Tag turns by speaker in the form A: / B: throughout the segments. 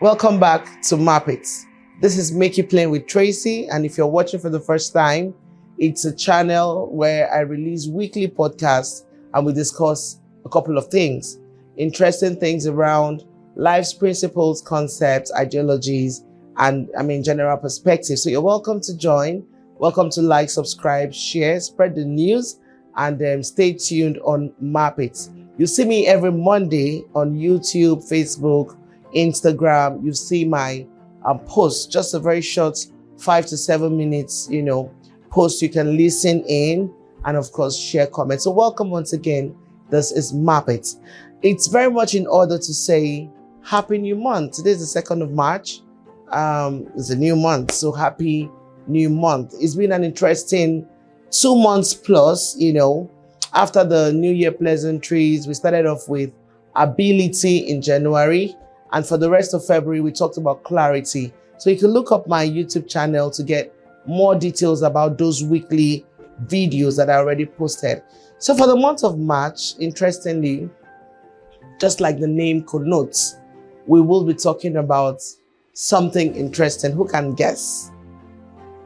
A: Welcome back to Map It. This is Make It Plain with Tracy, and if you're watching for the first time, it's a channel where I release weekly podcasts and we discuss a couple of things, interesting things around life's principles, concepts, ideologies, and general perspective. So you're welcome to join. Welcome to like, subscribe, share, spread the news, and stay tuned on Map It. You see me every Monday on YouTube, Facebook, Instagram. You see my post, just a very short 5 to 7 minutes, post. You can listen in and of course share comments. So welcome once again. This is Map It. It's very much in order to say happy new month. Today is the 2nd of March. It's a new month, so happy new month. It's been an interesting 2 months plus, after the New Year pleasantries. We started off with ability in January, and for the rest of February, we talked about clarity. So you can look up my YouTube channel to get more details about those weekly videos that I already posted. So for the month of March, interestingly, just like the name connotes, we will be talking about something interesting. Who can guess?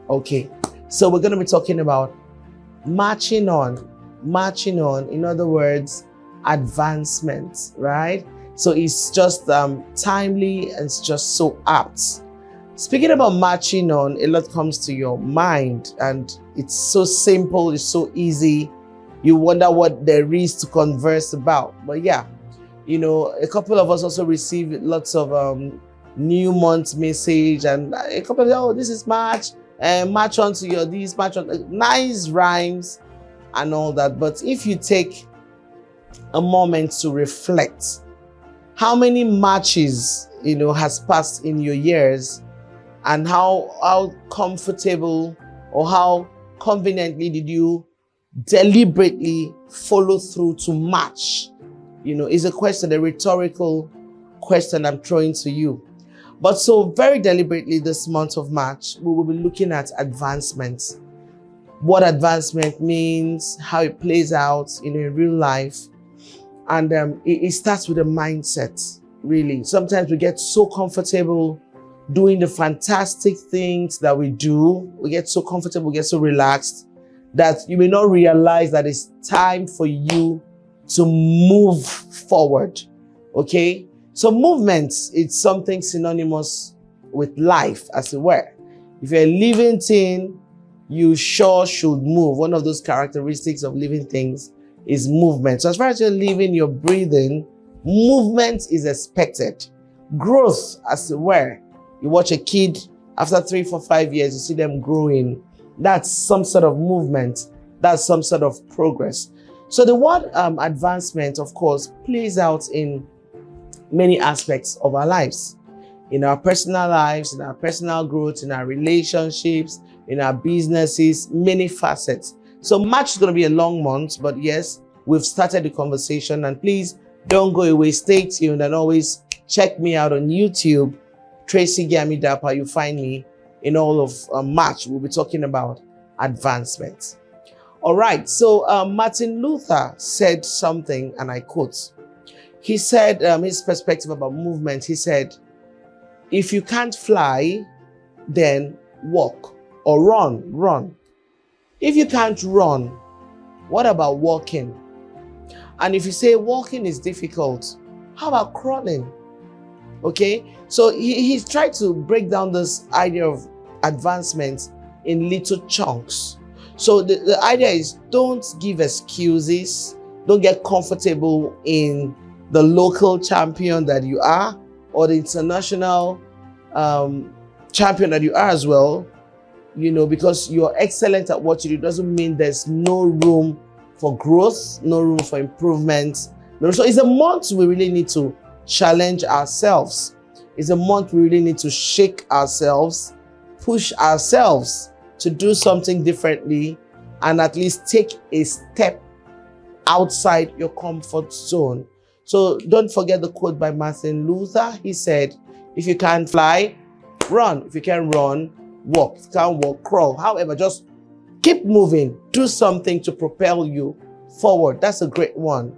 A: Okay, so we're going to be talking about marching on. In other words, advancement, right? So it's just timely and it's just so apt. Speaking about marching on, a lot comes to your mind, and it's so simple, it's so easy. You wonder what there is to converse about. But yeah, a couple of us also receive lots of new month message, and a couple of, oh, this is March, and march on to your this, march on, nice rhymes and all that. But if you take a moment to reflect, how many marches, has passed in your years, and how comfortable or how conveniently did you deliberately follow through to march? Is a question, a rhetorical question I'm throwing to you. But so very deliberately this month of March, we will be looking at advancement. What advancement means, how it plays out in real life. And it starts with a mindset, really. Sometimes we get so comfortable doing the fantastic things that we do. We get so comfortable, we get so relaxed that you may not realize that it's time for you to move forward, okay? So movement, it's something synonymous with life, as it were. If you're a living thing, you sure should move. One of those characteristics of living things is movement. So as far as you're living, you're breathing, movement is expected. Growth, as it were. You watch a kid, after 3, 4, 5 years, you see them growing. That's some sort of movement. That's some sort of progress. So the word advancement, of course, plays out in many aspects of our lives. In our personal lives, in our personal growth, in our relationships, in our businesses, many facets. So March is going to be a long month, but yes, we've started the conversation, and please don't go away. Stay tuned and always check me out on YouTube, Tracy Gamidapa. You find me in all of March. We'll be talking about advancement. All right, so Martin Luther said something, and I quote. He said his perspective about movement. He said, if you can't fly, then walk, or run. If you can't run, what about walking? And if you say walking is difficult, how about crawling? Okay, so he's tried to break down this idea of advancement in little chunks. So the idea is, don't give excuses. Don't get comfortable in the local champion that you are, or the international champion that you are as well. Because you're excellent at what you do doesn't mean there's no room for growth, no room for improvement. So it's a month we really need to challenge ourselves. It's a month we really need to shake ourselves, push ourselves to do something differently, and at least take a step outside your comfort zone. So don't forget the quote by Martin Luther. He said, if you can't fly, run. If you can run, walk. If you can't walk, crawl. However, just keep moving. Do something to propel you forward. That's a great one.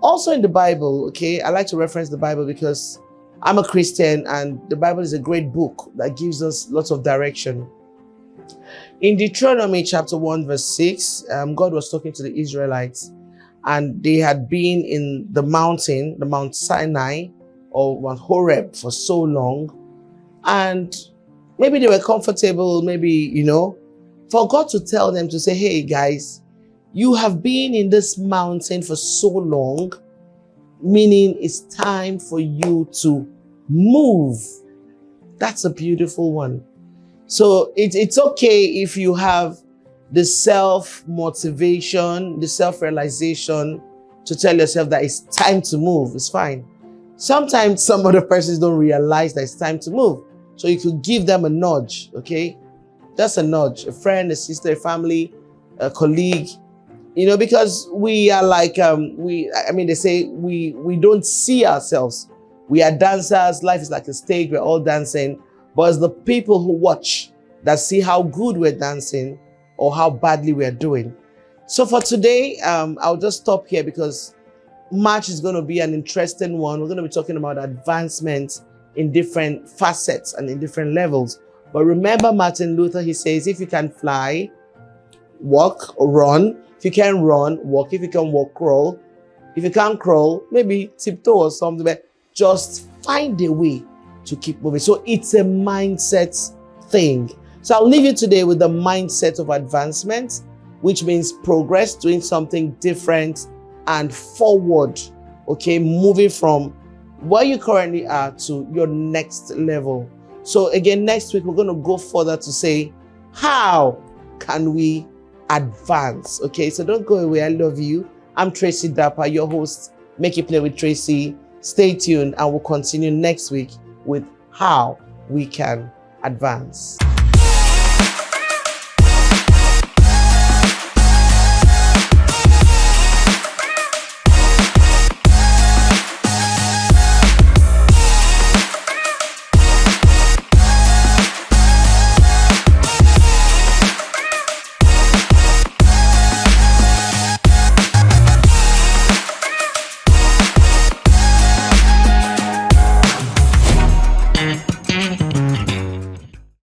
A: Also in the Bible, okay, I like to reference the Bible because I'm a Christian, and the Bible is a great book that gives us lots of direction. In Deuteronomy chapter 1, verse 6, God was talking to the Israelites, and they had been in the mountain, the Mount Sinai or Mount Horeb for so long. And maybe they were comfortable, maybe, for God to tell them to say, hey guys, you have been in this mountain for so long, meaning it's time for you to move. That's a beautiful one. So it's okay if you have the self-motivation, the self-realization to tell yourself that it's time to move. It's fine. Sometimes some other persons don't realize that it's time to move. So you could give them a nudge, okay? Just a nudge. A friend, a sister, a family, a colleague. Because we are like, they say we don't see ourselves. We are dancers. Life is like a stage. We're all dancing. But it's the people who watch that see how good we're dancing or how badly we're doing. So for today, I'll just stop here because March is going to be an interesting one. We're going to be talking about advancement in different facets and in different levels. But remember Martin Luther, he says, if you can fly, walk or run. If you can run, walk. If you can walk, crawl. If you can't crawl, maybe tiptoe or something. But just find a way to keep moving. So it's a mindset thing. So I'll leave you today with the mindset of advancement, which means progress, doing something different and forward, okay? Moving from where you currently are to your next level. So again, next week, we're going to go further to say, how can we advance? Okay, so don't go away. I love you. I'm Tracy Dapper, your host, Make It Play with Tracy. Stay tuned and we'll continue next week with how we can advance.